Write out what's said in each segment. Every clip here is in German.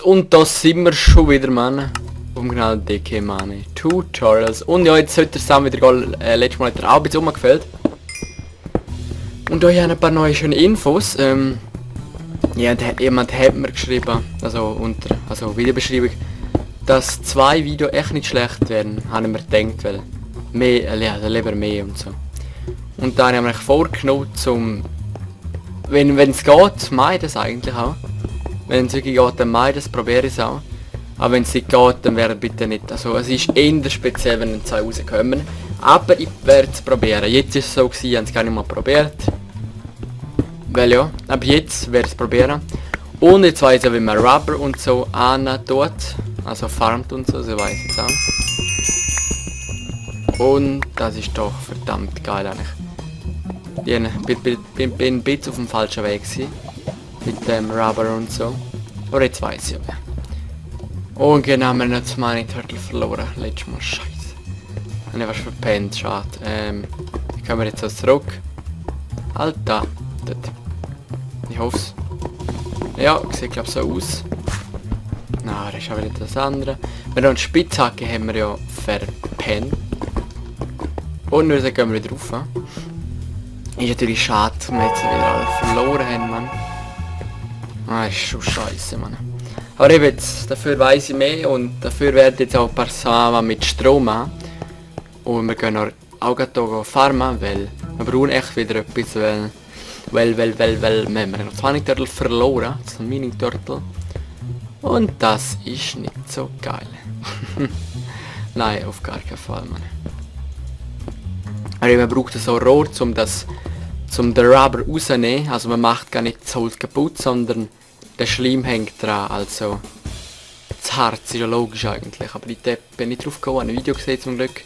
Und da sind wir schon wieder, Mann. Auf dem Kanal DK Money Tutorials. Und ja, jetzt sollte der Sam wieder gehen. Letztes Mal hat er auch ein bisschen umgefällt. Und da habe ich ein paar neue schöne Infos. Ja, jemand hat mir geschrieben, also Videobeschreibung, dass 2 Videos echt nicht schlecht werden, habe ich mir gedacht, weil mehr, also lieber mehr und so. Und dann habe ich mir vorgenommen, wenn es geht, mache ich das eigentlich auch. Wenn es wirklich geht, dann mache ich das, probiere ich es auch. Aber wenn es nicht geht, dann wäre bitte nicht. Also es ist eher speziell, wenn 2 rauskommen. Aber ich werde es probieren. Jetzt ist es so gewesen, ich habe es gar nicht mal probiert. Weil ja, aber jetzt werde ich es probieren. Und jetzt weiss ich, wie man Rubber und so tut. Also farmt und so, so weiss ich es auch. Und das ist doch verdammt geil eigentlich. Ich bin ein bisschen auf dem falschen Weg gewesen. Mit dem Rubber und so. Aber jetzt weiss ich ja. Und genau, wir haben jetzt meine Turtle verloren. Letztes Mal, scheiße. Habe ich was verpennt, schade. Wie kommen wir jetzt so zurück? Alter. Dort. Ich hoffe es. Ja, sieht glaube so aus. Na, das ist auch wieder das andere. Wenn wir eine Spitzhacke haben wir ja verpennt. Und nur dann gehen wir wieder rauf. Ist natürlich schade, dass wir jetzt wieder alle verloren haben, Mann. Ah, ist schon scheiße, Mann. Aber eben jetzt, dafür weiss ich mehr und dafür werden jetzt auch ein paar Samen mit Strom haben. Und wir gehen auch hier farmen, weil wir brauchen echt wieder etwas, weil wir haben noch 20 Turtle verloren, das ist ein Mini-Turtle. Und das ist nicht so geil. Nein, auf gar keinen Fall, Mann. Aber man braucht so Rohr, um den Rubber rauszunehmen. Also man macht gar nicht das Holz kaputt, sondern der Schleim hängt dran. Also das Harz ist ja logisch eigentlich. Aber ich bin nicht drauf gekommen, ein Video gesehen zum Glück.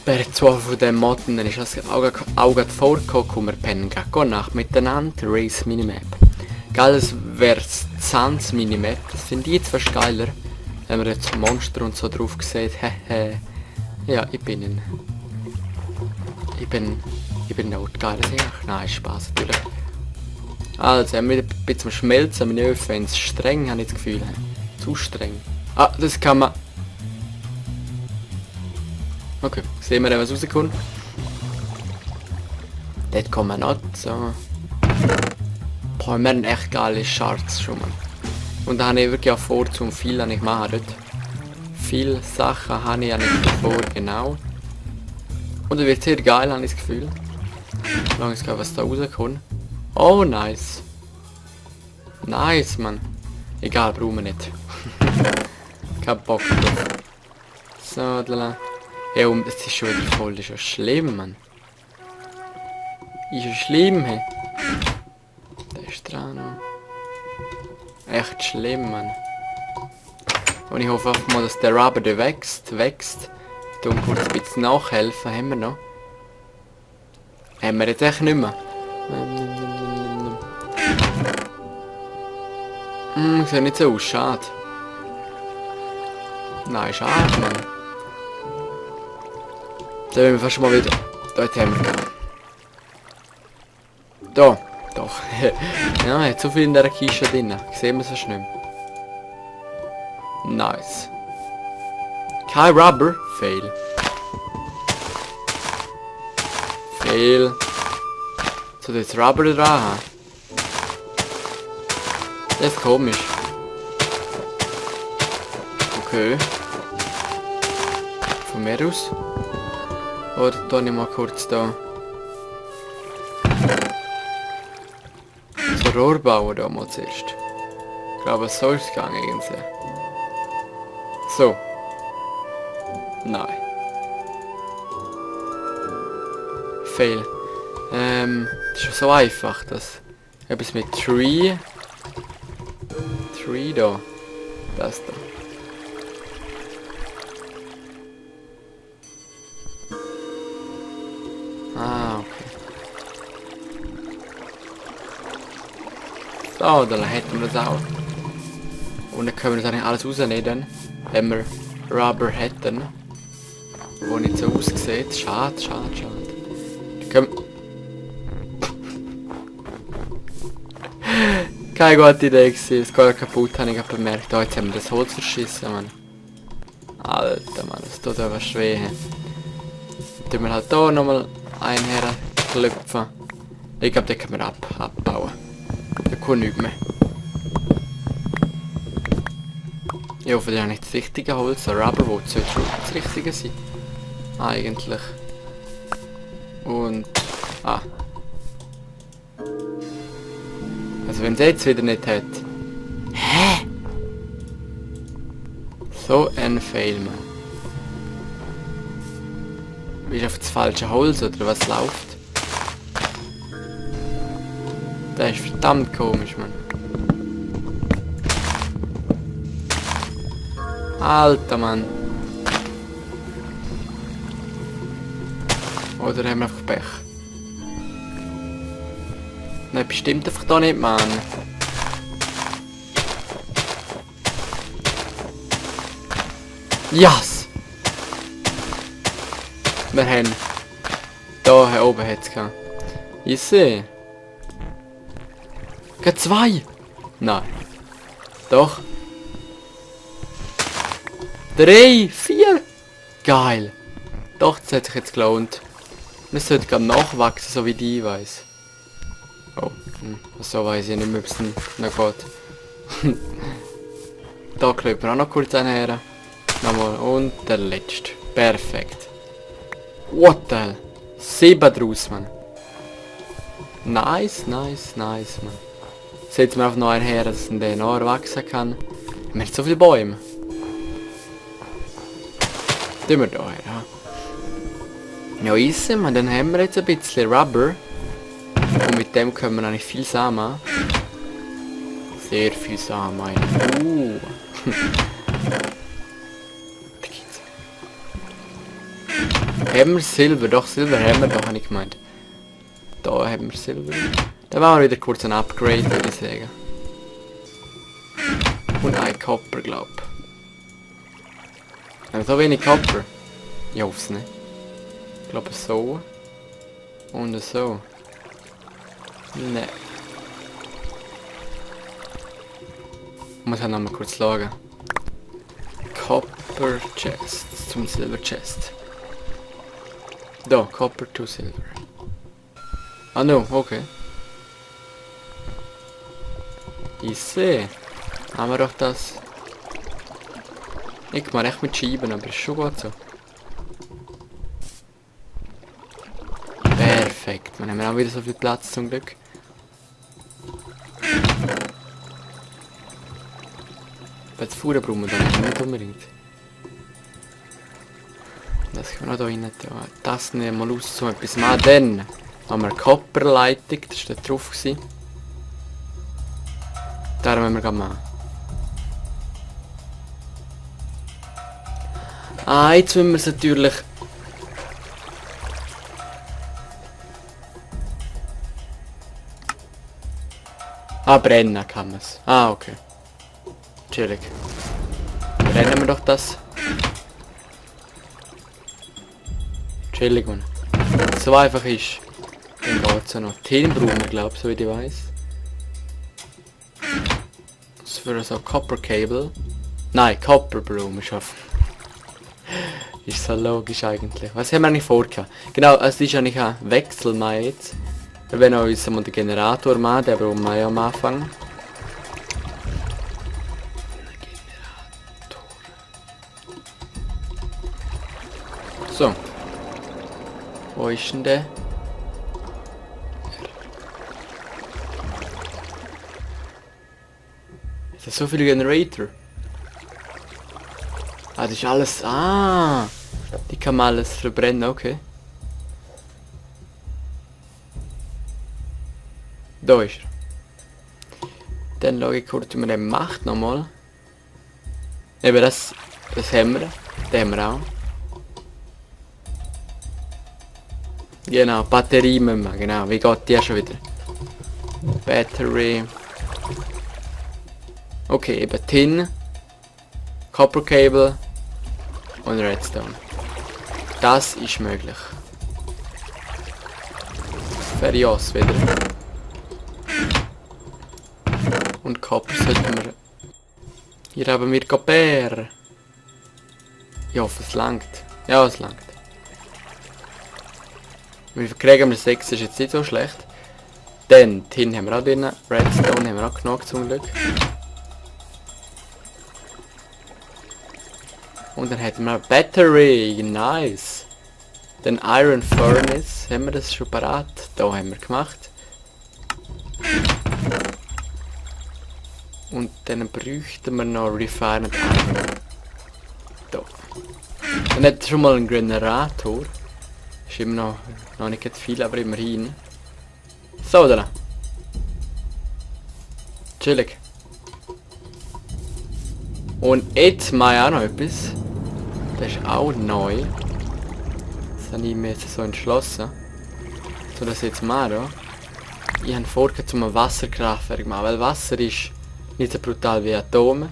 Bei 2 von den Motten, dann ist das auch gerade vorgekommen, wir pennen gerade Nacht miteinander. Race Minimap. Geil, das wäre Sans Minimap. Das finde ich jetzt fast geiler. Wenn man jetzt Monster und so drauf sieht. Ja, ich bin notgeil, das ist nein, Spaß natürlich. Also, haben wir ein bisschen schmelzen, meine Öfen sind streng, habe ich das Gefühl. Zu streng. Ah, das kann man... Okay, sehen wir, was rauskommt. Dort kommen wir nicht, so. Boah, wir haben echt geile Charts schon, Mann. Und da habe ich wirklich auch vor, zum viel ich machen dort. Viele Sachen habe ich ja nicht vor, genau. Und es wird sehr geil, habe ich das Gefühl. Solange es was da rauskommt. Oh, nice. Nice, Mann. Egal, brauchen wir nicht. Kein Bock drauf. So, lala. Ja, und es ist schon wieder voll, das ist ja schlimm, Mann. Ist ja schlimm, hey. Da ist dran. Echt schlimm, Mann. Und ich hoffe einfach mal, dass der Rubber der wächst. Um kurz ein bisschen nachhelfen, haben wir noch. Haben wir jetzt echt nicht mehr. Sieht nicht so aus, schade. Nein, schade, Mann. Da werden wir fast mal wieder... Dort haben wir gehabt. Da, doch. Ja, hat so viel in dieser Kiste drin. Sehen wir es fast nicht mehr. Nice. Kein Rubber. Fail. Fail. So, jetzt Rubber dran haben. Das ist komisch. Okay. Von mir aus. Oder tue ich mal kurz da. So Rohr bauen da mal zuerst. Ich glaube, es soll es gehen irgendwie. So. Nein. Fail. Das ist so einfach, das. Etwas mit Tree. Tree da. Das da. Ah, okay. So, dann hätten wir das auch. Und dann können wir das eigentlich alles rausnehmen, wenn wir Rubber hätten. Wo nicht so aussieht. Schade. Keine gute Idee gewesen. Es geht kaputt, habe ich gerade bemerkt. Oh, jetzt haben wir das Holz verschissen, Mann. Alter, Mann, das tut aber schwer. Dann tun wir halt hier nochmal einen herklopfen. Ich glaube, den können wir abbauen. Da kommt nichts mehr. Ich hoffe, der hat nicht das richtige Holz. Ein Rubberwood sollte schon das richtige sein. Eigentlich. Und... Ah. Also wenn der jetzt wieder nicht hat. Hä? So ein Fail, Mann. Bist du auf das falsche Holz oder was läuft? Das ist verdammt komisch, Mann. Alter, Mann. Oder haben wir einfach Pech? Nein, bestimmt einfach da nicht, Mann. Yes! Wir haben... Da oben hat es gehabt. Ich sehe. Geht 2! Nein. Doch. 3, 4! Geil! Doch, das hat sich jetzt gelohnt. Wir sollten gerade nachwachsen, so wie die weiß. Oh, so weiß ich nicht mehr, ob es noch geht. Da klopfen wir auch noch kurz einen her. Nochmal, und der letzte. Perfekt. What the hell? 7 draus, Mann. Nice, nice, nice, Mann. Setzen wir einfach noch einen her, dass der noch erwachsen kann. Wir haben so viele Bäume. Tun wir da her, ja. Ja, easy, man. Dann haben wir jetzt ein bisschen Rubber. Und mit dem können wir eigentlich viel Samen. Sehr viel Samen eigentlich. Haben wir Silber? Doch, Silber haben wir doch, habe ich gemeint. Da haben wir Silber. Dann machen wir wieder kurz ein Upgrade, würde ich sagen. Und ein Copper, glaub. Haben wir so wenig Copper? Ich hoffe es nicht. Ich glaube so. Und so. Ne. Ich muss halt nochmal kurz schauen. Copper Chest zum Silver Chest. Da, Copper to Silver. Ah no, okay. Ich sehe. Haben wir doch das. Ich mache echt mit Scheiben, aber ist schon gut so. Perfekt. Dann haben wir auch wieder so viel Platz zum Glück. Jetzt Fuhren brauchen wir dann nicht unbedingt. Das können wir noch hier rein tun. Das nehmen wir mal aus, so etwas machen. Dann haben wir Copperleitung, das war da drauf. Da müssen wir machen. Ah, jetzt müssen wir es natürlich... Ah, brennen kann man es. Ah, okay. Chillig. Brennen wir doch das. Chillig, Mann. Wenn es so einfach ist, dann geht es ja noch. Tin brauchen wir, glaube ich, so wie ich weiß. Das für so Copper Cable. Nein, Copper brauchen wir schaffen. Ist so logisch eigentlich. Was haben wir eigentlich vorgehabt? Genau, es ist eigentlich ein Wechsel mal jetzt. Wir werden auch uns mal den Generator machen, den brauchen wir ja am Anfang. So. Wo ist denn der? Ist das so viele Generator? Ah, das ist alles... Ah! Die kann man alles verbrennen, okay. Da ist er. Dann schaue ich kurz, wie man den macht nochmal. Eben das haben wir. Den haben wir auch. Genau, Batterie müssen wir, genau. Wie geht die schon wieder? Battery. Okay, eben Tin. Copper Cable. Und Redstone. Das ist möglich. Ferios wieder. Copper sollten wir... Hier haben wir Copper. Ich hoffe, es langt. Ja, es langt. Wir kriegen wir 6, ist jetzt nicht so schlecht. Dann, Tin haben wir auch drin. Redstone haben wir auch genug zum Glück. Und dann hätten wir Battery. Nice. Dann Iron Furnace. Haben wir das schon parat? Da haben wir gemacht. Und dann bräuchten wir noch Refined Iron. Da. Dann hat schon mal einen Generator. Ist immer noch nicht viel, aber immerhin. So, dann. Chillig. Und jetzt mache ich auch noch etwas. Das ist auch neu. Das habe ich mir jetzt so entschlossen. So, das jetzt mal da. Ich habe vorher zum Wasserkraftwerk gemacht, weil Wasser ist nicht so brutal wie Atome.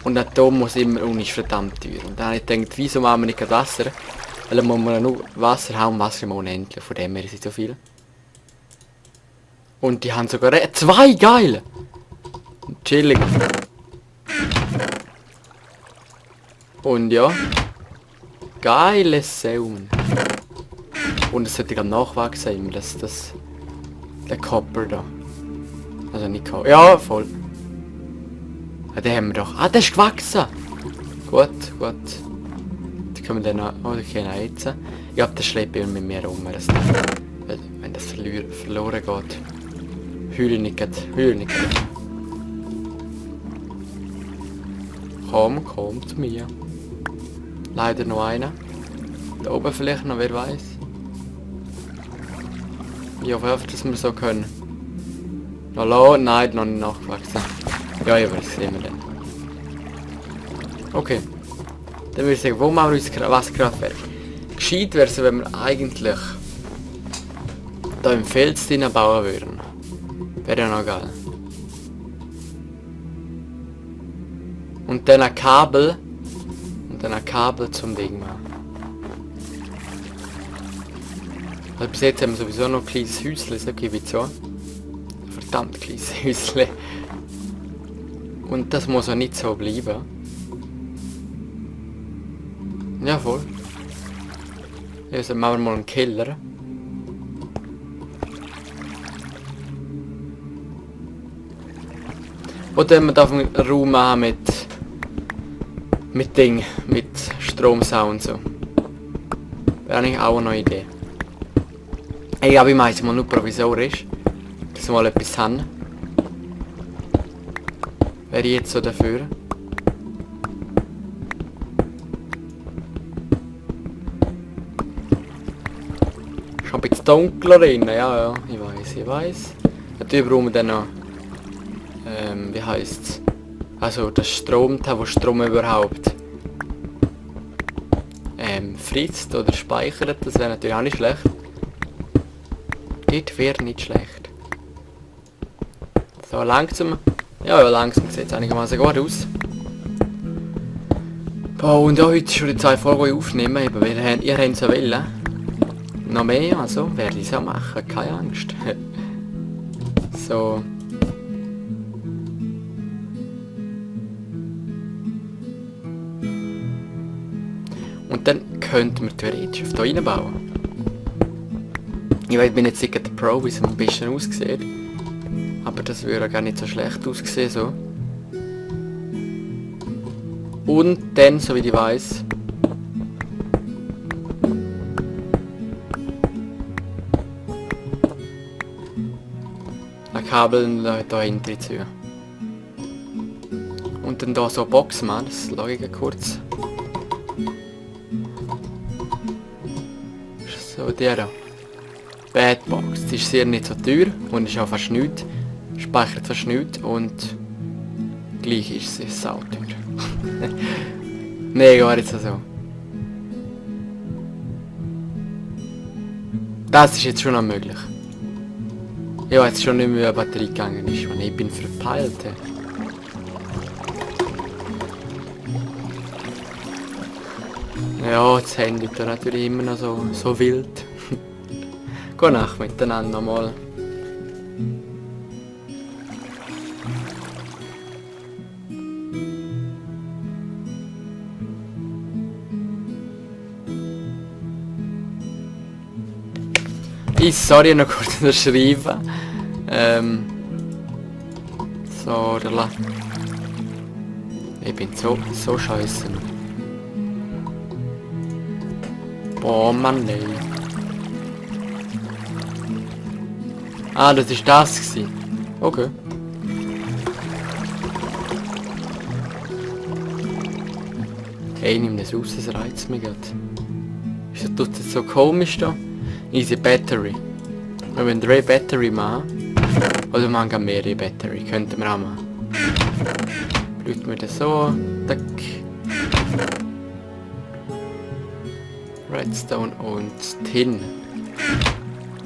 Und Atom muss immer und ist verdammt teuer. Und dann habe ich gedacht, wieso machen wir nicht gerade Wasser? Weil dann muss man nur Wasser haben, Wasser immer unendlich, von dem her ist nicht so viel. Und die haben sogar 2 geile! Chillig. Und ja. Geile Sauen. Und es sollte gerade nachwachsen immer, der Copper da. Also nicht Copper. Ja, voll. Ah, den haben wir doch. Ah, der ist gewachsen! Gut, gut. Die können wir dann auch... Oh, die können auch jetzt. Ich glaube, das schleppt immer mit mir rum. Wenn das verloren geht. Heule nicht. Komm zu mir. Leider noch einer. Da oben vielleicht noch, wer weiß. Ich hoffe einfach, dass wir so können. Hallo? Nein, noch nicht nachgewachsen. Ja, aber das sehen wir dann. Okay. Dann würde ich sagen, wo machen wir unser Wasserkraftwerk? Gescheit wäre es, wenn wir eigentlich da im Fels drinnen bauen würden. Wäre ja noch geil. Und dann ein Kabel. Und dann ein Kabel zum Ding machen. Also bis jetzt haben wir sowieso noch ein kleines Häuschen, so gebe ich zu. Verdammt kleines Häuschen. Und das muss auch nicht so bleiben. Ja, voll. Also machen wir mal einen Keller. Oder wir da einen Raum haben mit Ding, mit Stromsau und so. Wäre eigentlich auch eine neue Idee. Ey, aber ich meine mal nur provisorisch. Dass wir mal etwas haben. Wäre ich jetzt so dafür. Schon ein bisschen dunkler drin, ja, ich weiß. Natürlich brauchen wir dann noch, wie heisst's? Also das Strom, wo Strom überhaupt fritzt oder speichert, das wäre natürlich auch nicht schlecht. Das wäre nicht schlecht. So, langsam. Ja, langsam sieht es einigermaßen gut aus. Boah, und ja, heute ist schon die 2 Folgen, die ich aufnehme, eben, weil ihr habt es ja wollen. Noch mehr, also werde ich es auch machen, keine Angst. So. Und dann könnten wir theoretisch auf hier reinbauen. Ich weiß, ich bin jetzt sicher der Pro, wie es ein bisschen aussieht. Aber das würde gar nicht so schlecht aussehen, so. Und dann, so wie ich weiß, ein Kabel da hinten zu. Und dann da so Boxen, man, das schaue ich kurz. So, der da. Bad Box. Die ist sehr nicht so teuer und ist auch fast nichts. Speichert fast nichts und gleich ist sie sauteuer. Nee, gar nicht so. Das ist jetzt schon noch möglich. Ich weiß schon nicht mehr, wie eine Batterie gegangen ist, und ich bin verpeilt. Ja, das Handy ist da natürlich immer noch so wild. Gute Nacht miteinander nochmal. Sorry, noch kurz unterschreiben. So, der La... Ich bin so scheiße. Boah, Mann, ey. Ah, das ist das gewesen. Okay. Hey, nimm das raus, das reizt mich gerade. Wieso tut das so komisch da? Easy Battery. Wir wollen 3 Battery machen. Oder wir machen mehrere Battery, könnten wir auch machen. Blüht mir das so. Tack. Redstone und Tin.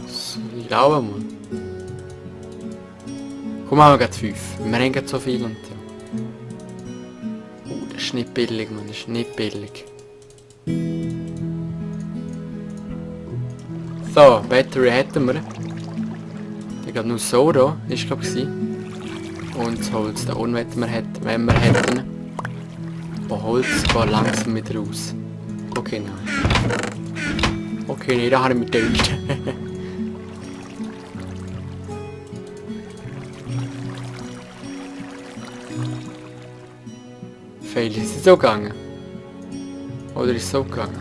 So, ich glaube mal. Komm, machen wir gerade 5. Wir haben gerade so viel und ja. Das ist nicht billig, man, das ist nicht billig. So, Battery hätten wir. Ich glaube nur so da, ist glaube ich. Und das Holz da unten wenn wir hätten. Oh, Holz geht langsam wieder raus. Okay, nein. Okay, nee, da habe ich mich getäuscht. Fail, ist es so gegangen? Oder ist es so gegangen?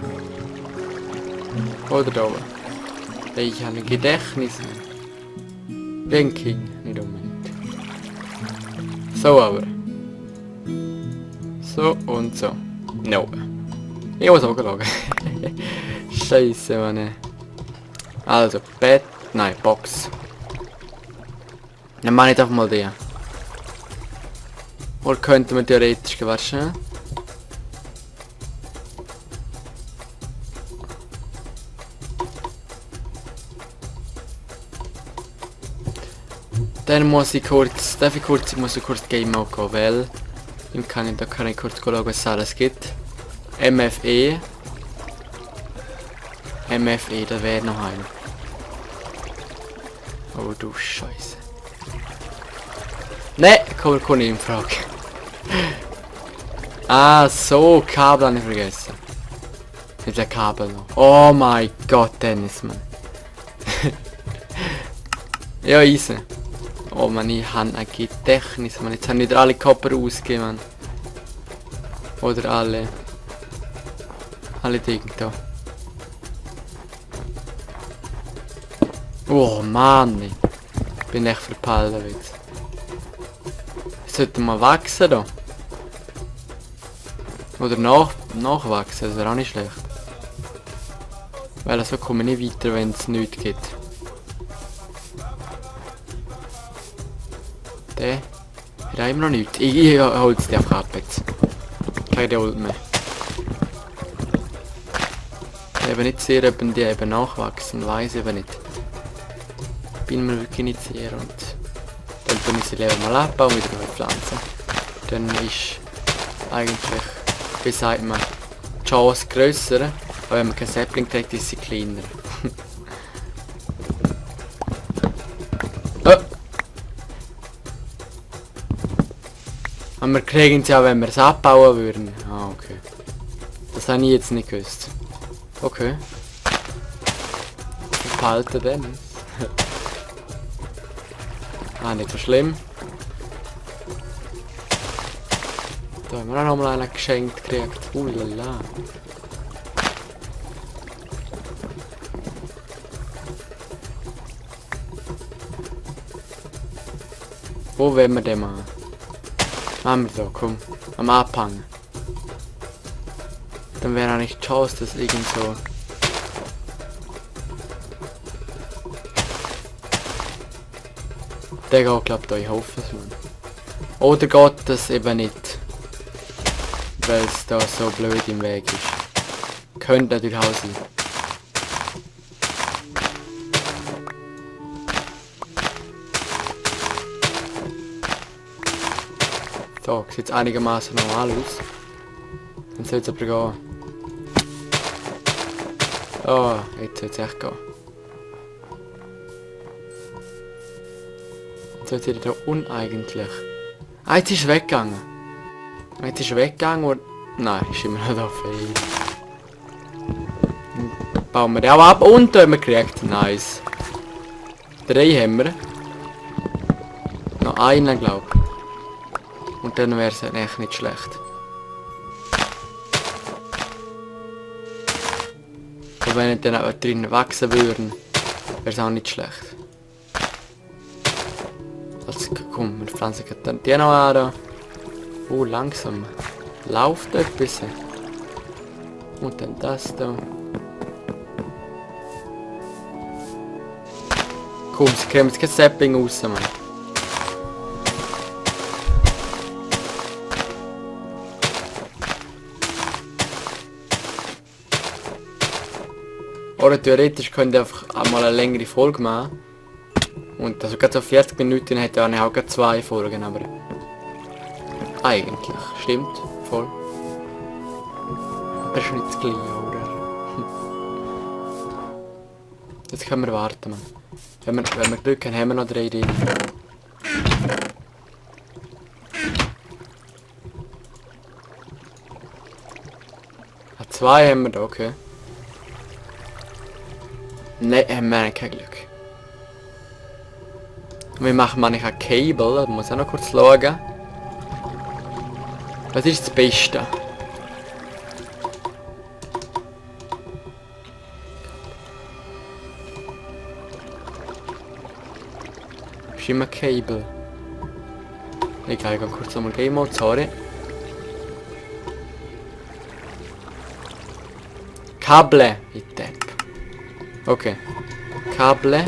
Oder da oben? Ich habe ein Gedächtnis. Ranking, nicht unbedingt. So aber. So und so. No. Ich muss auch schauen. Scheiße, Mann. Also, Bett. Nein, Box. Dann mache ich einfach mal den. Oder könnte man theoretisch gewaschen? Dann muss ich kurz, ich muss kurz Game Mode gehen, weil da kann ich kurz schauen, was es alles gibt. MFE, da wäre noch ein. Oh du Scheiße. Ne, komm nicht in Frage. Ah, so, Kabel habe ich vergessen. Mit der Kabel noch. Oh mein Gott, Dennis, Mann. Ja, easy. Oh man, ich habe ein Gedächtnis, man. Jetzt haben wieder alle Copper ausgegeben, man. Oder alle Dinge da. Oh Mann, ich bin echt verpeilt jetzt. Jetzt sollte mal wachsen da. Oder nachwachsen, das wäre auch nicht schlecht. Weil so komme ich nicht weiter, wenn es nichts gibt. Der hat immer noch nichts. Ich hole es dir einfach ab jetzt. Keine Ult mehr. Ich habe nicht sehr, ob die eben nachwachsen, weiß ich aber nicht. Bin mir wirklich nicht sicher und dann tun wir sie lieber mal abbauen und wieder neu pflanzen. Dann ist eigentlich, wie sagt man, die Chance grösser, aber wenn man kein Sapling trägt, ist sie kleiner. Und wir kriegen es ja, wenn wir es abbauen würden. Ah, okay. Das habe ich jetzt nicht gewusst. Okay. Verpeilte Dennis. Ah, nicht so schlimm. Da haben wir auch noch mal einen geschenkt gekriegt. Ulala. Wo wollen wir den machen? Machen wir so, komm. Am Abhang. Dann wäre eigentlich die Chance, dass irgend so... Der geht, glaubt ich hoffe es, man. Oder geht das eben nicht. Weil es da so blöd im Weg ist. Könnte natürlich auch sein. So, sieht einigermaßen normal aus. Dann soll es aber gehen. Oh, jetzt soll es echt gehen. Jetzt soll es wieder da uneigentlich. Ah, jetzt ist es weggegangen. Jetzt ist es weggegangen und... Nein, ist immer noch da fehl. Bauen wir den auch ab und da haben wir gekriegt. Nice. 3 haben wir. Noch einen, glaube ich. Und dann wäre es echt nicht schlecht. Und wenn dann auch drinnen wachsen würden, wäre es auch nicht schlecht. Also komm, wir pflanzen dann die noch an. Oh, langsam. Lauft etwas. Und dann das da. Komm, sie kriegen jetzt kein Sappling raus, Mann. Oder theoretisch könnt ihr einfach einmal eine längere Folge machen. Und also gerade so 40 Minuten hätte ich auch gerade 2 Folgen, aber... Eigentlich, stimmt, voll. Aber ist nicht das Gleiche, oder? Jetzt können wir warten, Mann. Wenn wir Glück haben, haben wir noch 3 drin. Ah, 2 haben wir da, okay. Nein, haben wir kein Glück. Wir machen manchmal ein Cable, da muss ich auch noch kurz schauen. Was ist das Beste? Ist immer Cable. Egal, ich gehe kurz nochmal Game Mode, sorry. Kabel, ich Depp. Okay. Kabel.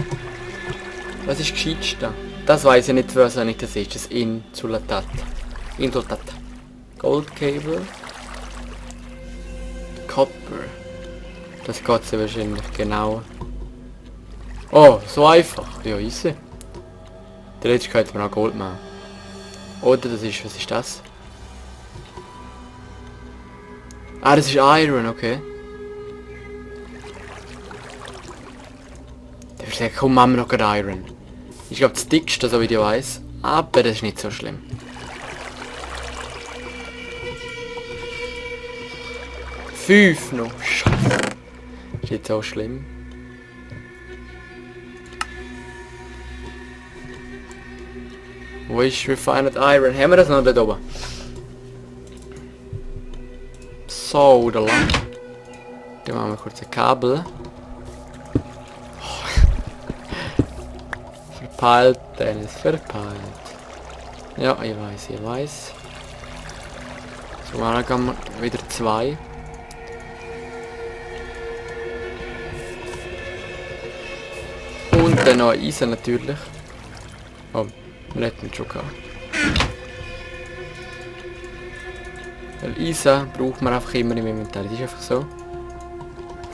Was ist gescheitste? Das weiß ich nicht, was nicht das ist. Das Insulatat. Insulatat. Gold Cable. Copper. Das geht ja wahrscheinlich genau. Oh, so einfach. Ja, easy. Der letzte könnte man auch Gold machen. Oder das ist, was ist das? Ah, das ist Iron, okay. Der würde sagen, komm, machen wir noch gerade Iron. Ich glaube, das dickste, so wie ich weiß. Aber das ist nicht so schlimm. Fünf noch. Scheiße. Ist nicht so schlimm. Wo ist Refined Iron? Haben wir das noch da oben? So, da lang. Dann machen wir kurz ein Kabel. Verpeilt, Dennis, verpeilt. Ja, ich weiß. So, dann gehen wir wieder 2. Und dann noch Eisen natürlich. Oh, wir hätten ihn schon gehabt. Weil Eisen braucht man einfach immer im Inventar, das ist einfach so.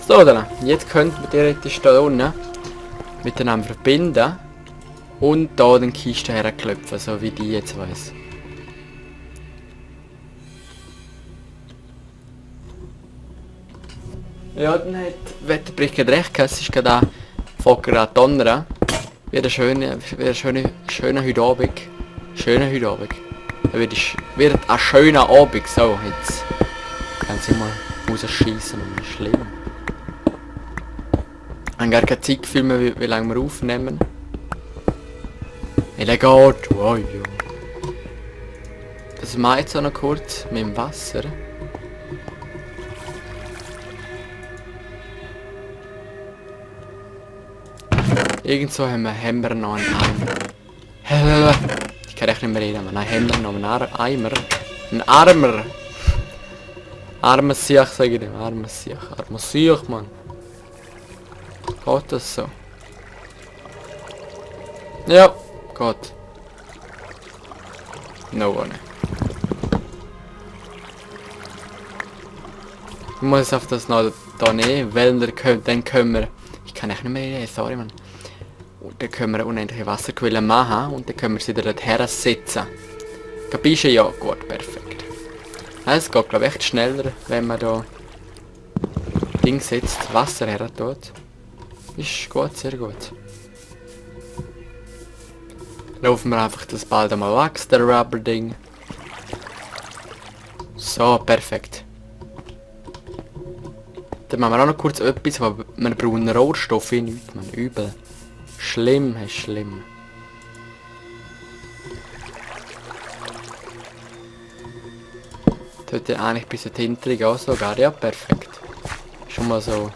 So, dann, jetzt könnten wir theoretisch da unten miteinander verbinden. Und da den Kiste herklopfen, so wie die jetzt weiss. Ja, dann hat Wetterbericht recht gehabt, es ist gerade gerade donnern. Wird ein schöner heute Abend. Schöner heute Abend. Wird ein schöner Abend, so jetzt. Können Sie mal rausschießen, das ist schlimm. Ich habe gar keine Zeit gefilmt, wie lange wir aufnehmen. Illegal, oh ja. Das mache ich jetzt auch noch kurz mit dem Wasser. Irgendwo haben wir noch einen Eimer. Ich kann echt nicht mehr reden, aber nein, haben wir noch einen Eimer. Ein Armer. Armer Siech, sage ich dem. Armer Siech. Armer Siech, Mann. Geht das so? Ja, geht. No one. Ich muss auf das noch da nehmen, weil dann können wir... Ich kann echt nicht mehr reden, sorry, Mann. Und dann können wir eine unendliche Wasserquelle machen und dann können wir sie dort her setzen. Kapischen? Ja, gut, perfekt. Es geht glaube ich echt schneller, wenn man da Ding setzt, Wasser her tut. Ist gut, sehr gut. Laufen wir einfach das bald einmal wächst, der Rubber-Ding. So, perfekt. Dann machen wir auch noch kurz etwas, aber wir brauchen Rohstoffe nicht, man übel. schlimm, hey, schlimm. Tut ja eigentlich bis hinten auch sogar. Ja, perfekt. Schon mal so.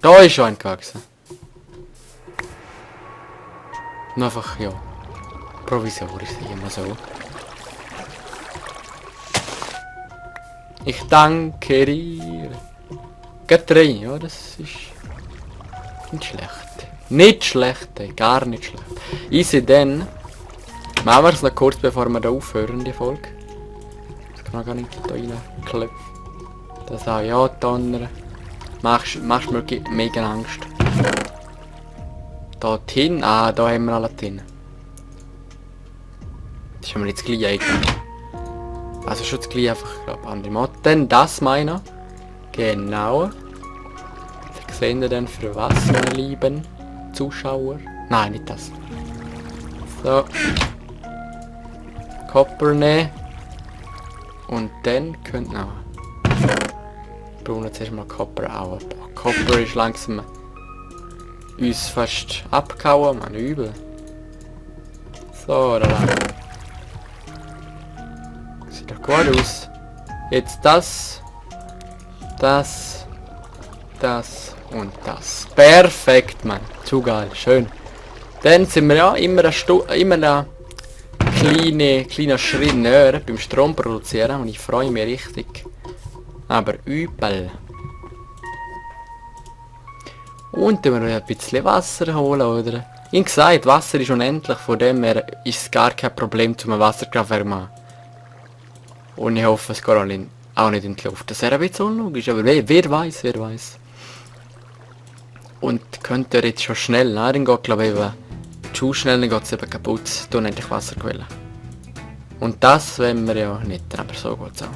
Da ist schon ein gewachsen. Nur einfach, ja. Provisorisch, sag ich mal so. Ich danke dir. Geht rein, ja, das ist nicht schlecht. Nicht schlecht, ey, gar nicht schlecht. Easy, dann machen wir es noch kurz, bevor wir da aufhören, die Folge. Das kann man gar nicht da reinklopfen. Das auch, ja, Donner. Machst mir mega Angst. Da hin, da haben wir alle drin. Das haben wir jetzt gleich eigentlich. Also schon das gleich einfach, glaube ich, andere Mod. Dann das meiner. Genau. Jetzt sehen wir dann für was, meine lieben Zuschauer. Nein, nicht das. So. Copper nehmen. Und dann könnt ihr noch. Wir brauchen jetzt erstmal Copper auch. Copper ist langsam uns fast abgehauen, man, übel. So, da lang. Sieht doch gut aus. Jetzt das. Das. Das und das. Perfekt, Mann. Zu geil. Schön. Dann sind wir ja immer ein kleiner Schritt näher beim Strom produzieren und ich freue mich richtig. Aber übel. Und dann wir ein bisschen Wasser holen, oder? Wie gesagt, Wasser ist unendlich, von dem her ist es gar kein Problem, zum Wasserkraftwerk zu machen. Und ich hoffe, es geht auch nicht in die Luft. Das wäre ein bisschen unlogisch, aber wer weiß, wer weiß. Und könnt ihr jetzt schon schnell, nein, dann geht glaube ich eben zu schnell, dann geht es eben kaputt, tun endlich Wasserquellen. Und das wollen wir ja nicht, aber so geht es auch.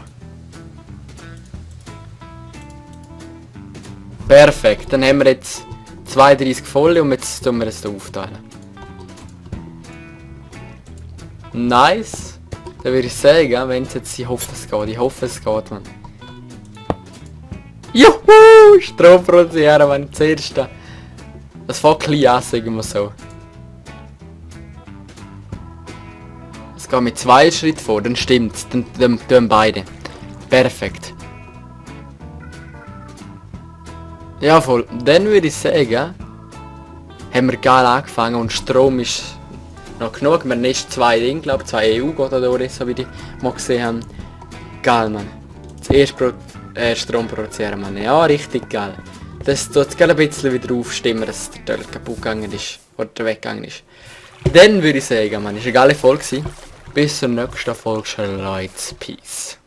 Perfekt, dann haben wir jetzt 32 voll und jetzt tun wir es hier aufteilen. Nice. Dann würde ich sagen, wenn es jetzt, ich hoffe es geht, man. Juhu! Strom produzieren, man. Zuerst das fängt klein an, sagen wir so. Es geht mit 2 Schritten vor, dann stimmt's. Dann tun beide. Perfekt. Ja voll. Dann würde ich sagen, haben wir geil angefangen und Strom ist noch genug. Wir haben erst 2 Dinge, glaube ich, 2 EU geht da durch, so wie die mal gesehen haben. Geil, man. Zuerst Strom produzieren, man. Ja, richtig geil. Das tut gerade ein bisschen wieder aufstimmen, dass der Teil kaputt gegangen ist. Oder weggegangen ist. Dann würde ich sagen, man, ist eine geile Folge gewesen. Bis zur nächsten Folge, Leute. Peace.